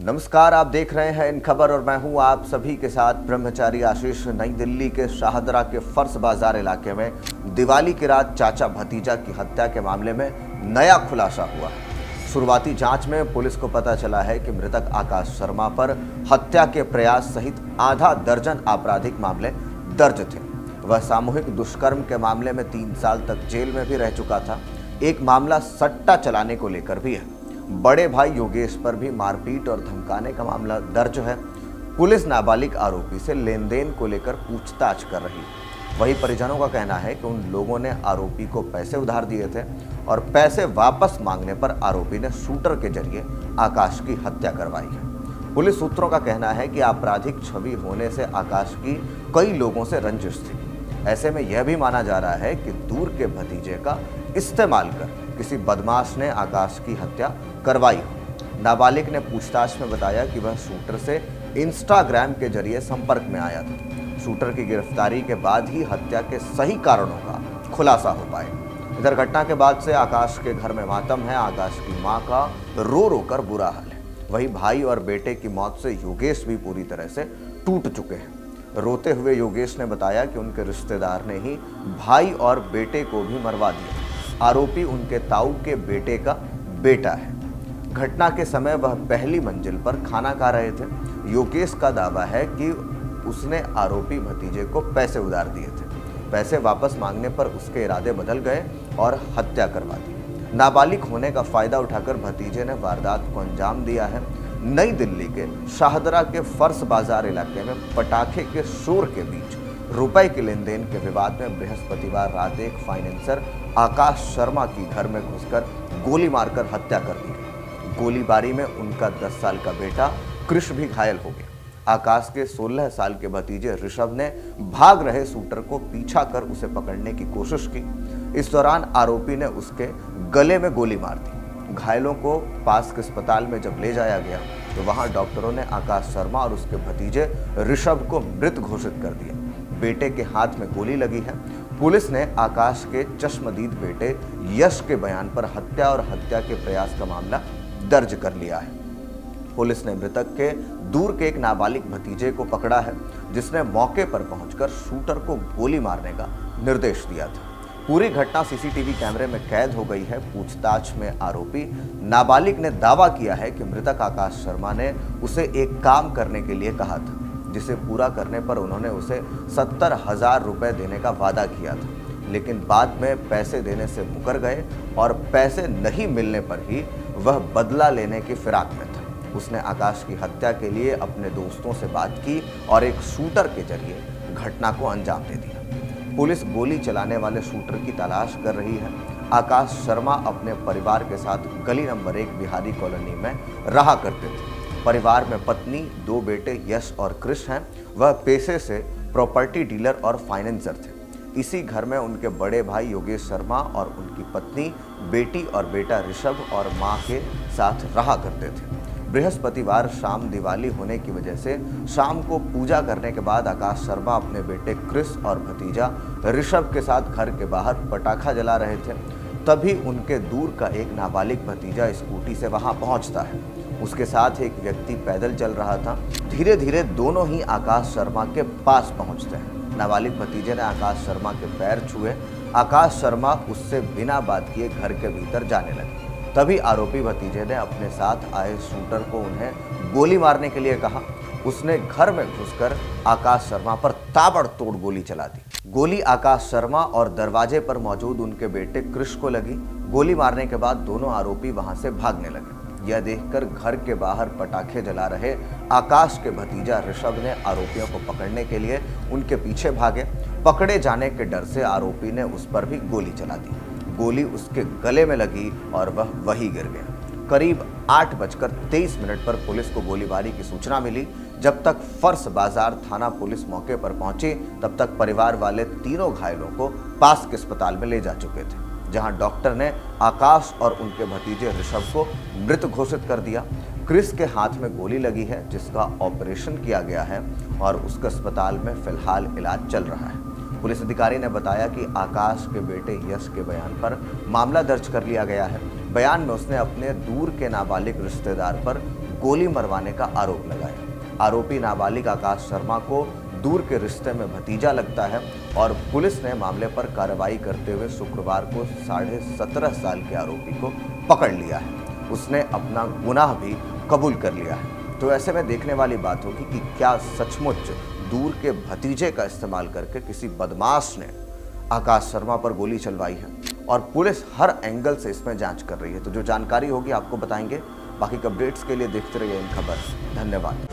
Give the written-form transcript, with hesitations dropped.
नमस्कार, आप देख रहे हैं इन खबर और मैं हूं आप सभी के साथ ब्रह्मचारी आशीष। नई दिल्ली के शाहदरा के फर्श बाजार इलाके में दिवाली की रात चाचा भतीजा की हत्या के मामले में नया खुलासा हुआ है। शुरुआती जांच में पुलिस को पता चला है कि मृतक आकाश शर्मा पर हत्या के प्रयास सहित आधा दर्जन आपराधिक मामले दर्ज थे। वह सामूहिक दुष्कर्म के मामले में 3 साल तक जेल में भी रह चुका था। एक मामला सट्टा चलाने को लेकर भी है। बड़े भाई योगेश पर भी मारपीट और धमकाने का मामला दर्ज है। पुलिस नाबालिग आरोपी से लेन देन को लेकर पूछताछ कर रही है। वहीं परिजनों का कहना है कि उन लोगों ने आरोपी को पैसे उधार दिए थे और पैसे वापस मांगने पर आरोपी ने शूटर के जरिए आकाश की हत्या करवाई है। पुलिस सूत्रों का कहना है कि आपराधिक छवि होने से आकाश की कई लोगों से रंजिश थी। ऐसे में यह भी माना जा रहा है कि दूर के भतीजे का इस्तेमाल कर किसी बदमाश ने आकाश की हत्या करवाई हो। नाबालिग ने पूछताछ में बताया कि वह शूटर से इंस्टाग्राम के जरिए संपर्क में आया था। शूटर की गिरफ्तारी के बाद ही हत्या के सही कारणों का खुलासा हो पाए। इधर घटना के बाद से आकाश के घर में मातम है। आकाश की मां का रो रो कर बुरा हाल है। वहीं भाई और बेटे की मौत से योगेश भी पूरी तरह से टूट चुके हैं। रोते हुए योगेश ने बताया कि उनके रिश्तेदार ने ही भाई और बेटे को भी मरवा दिया। आरोपी उनके ताऊ के बेटे का बेटा है। घटना के समय वह पहली मंजिल पर खाना खा रहे थे। योगेश का दावा है कि उसने आरोपी भतीजे को पैसे उधार दिए थे। पैसे वापस मांगने पर उसके इरादे बदल गए और हत्या करवा दी। नाबालिग होने का फायदा उठाकर भतीजे ने वारदात को अंजाम दिया है। नई दिल्ली के शाहदरा के फर्श बाजार इलाके में पटाखे के शोर के बीच रुपए के लेन देन के विवाद में बृहस्पतिवार रात एक फाइनेंसर आकाश शर्मा की घर में घुसकर गोली मारकर हत्या कर दी गई। गोलीबारी में उनका 10 साल का बेटा कृष भी घायल हो गया। आकाश के 16 साल के भतीजे ऋषभ ने भाग रहे शूटर को पीछा कर उसे पकड़ने की कोशिश की। इस दौरान आरोपी ने उसके गले में गोली मार दी। घायलों को पास के अस्पताल में जब ले जाया गया तो वहां डॉक्टरों ने आकाश शर्मा और उसके भतीजे ऋषभ को मृत घोषित कर दिया। बेटे के हाथ में गोली लगी है। पुलिस ने आकाश के चश्मदीद बेटे यश के बयान पर हत्या और हत्या के प्रयास का मामला दर्ज कर लिया है। पुलिस ने मृतक के दूर के एक नाबालिग भतीजे को पकड़ा है, जिसने मौके पर पहुंचकर शूटर को गोली मारने का निर्देश दिया था। पूरी घटना सीसीटीवी कैमरे में कैद हो गई है। पूछताछ में आरोपी नाबालिग ने दावा किया है कि मृतक आकाश शर्मा ने उसे एक काम करने के लिए कहा था, जिसे पूरा करने पर उन्होंने उसे 70,000 रुपए देने का वादा किया था, लेकिन बाद में पैसे देने से मुकर गए और पैसे नहीं मिलने पर ही वह बदला लेने की फिराक में था। उसने आकाश की हत्या के लिए अपने दोस्तों से बात की और एक शूटर के जरिए घटना को अंजाम दे दिया। पुलिस गोली चलाने वाले शूटर की तलाश कर रही है। आकाश शर्मा अपने परिवार के साथ गली नंबर 1 बिहारी कॉलोनी में रहा करते थे। परिवार में पत्नी, 2 बेटे यश और कृष हैं। वह पेशे से प्रॉपर्टी डीलर और फाइनेंसर थे। इसी घर में उनके बड़े भाई योगेश शर्मा और उनकी पत्नी, बेटी और बेटा ऋषभ और मां के साथ रहा करते थे। बृहस्पतिवार शाम दिवाली होने की वजह से शाम को पूजा करने के बाद आकाश शर्मा अपने बेटे कृष और भतीजा ऋषभ के साथ घर के बाहर पटाखा जला रहे थे। तभी उनके दूर का एक नाबालिग भतीजा स्कूटी से वहां पहुंचता है। उसके साथ एक व्यक्ति पैदल चल रहा था। धीरे धीरे दोनों ही आकाश शर्मा के पास पहुंचते हैं। नाबालिग भतीजे ने आकाश शर्मा के पैर छुए। आकाश शर्मा उससे बिना बात किए घर के भीतर जाने लगे। तभी आरोपी भतीजे ने अपने साथ आए शूटर को उन्हें गोली मारने के लिए कहा। उसने घर में घुसकर आकाश शर्मा पर ताबड़तोड़ गोली चला दी। गोली आकाश शर्मा और दरवाजे पर मौजूद उनके बेटे कृष को लगी। गोली मारने के बाद दोनों आरोपी वहां से भागने लगे। यह देखकर घर के बाहर पटाखे जला रहे आकाश के भतीजा ऋषभ ने आरोपियों को पकड़ने के लिए उनके पीछे भागे। पकड़े जाने के डर से आरोपी ने उस पर भी गोली चला दी। गोली उसके गले में लगी और वह वहीं गिर गया। करीब 8:23 पर पुलिस को गोलीबारी की सूचना मिली। जब तक फर्श बाजार थाना पुलिस मौके पर पहुंची, तब तक परिवार वाले तीनों घायलों को पास के अस्पताल में ले जा चुके थे, जहां डॉक्टर ने आकाश और उनके भतीजे ऋषभ को मृत घोषित कर दिया। क्रिस के हाथ में गोली लगी है, जिसका ऑपरेशन किया गया है और उसका अस्पताल में फिलहाल इलाज चल रहा है। पुलिस अधिकारी ने बताया कि आकाश के बेटे यश के बयान पर मामला दर्ज कर लिया गया है। बयान में उसने अपने दूर के नाबालिग रिश्तेदार पर गोली मरवाने का आरोप लगाया। आरोपी नाबालिग आकाश शर्मा को दूर के रिश्ते में भतीजा लगता है और पुलिस ने मामले पर कार्रवाई करते हुए शुक्रवार को 17.5 साल के आरोपी को पकड़ लिया है। उसने अपना गुनाह भी कबूल कर लिया है। तो ऐसे में देखने वाली बात होगी कि क्या सचमुच दूर के भतीजे का इस्तेमाल करके किसी बदमाश ने आकाश शर्मा पर गोली चलवाई है, और पुलिस हर एंगल से इसमें जांच कर रही है। तो जो जानकारी होगी आपको बताएंगे। बाकी के अपडेट्स के लिए देखते रहिए इन खबर। धन्यवाद।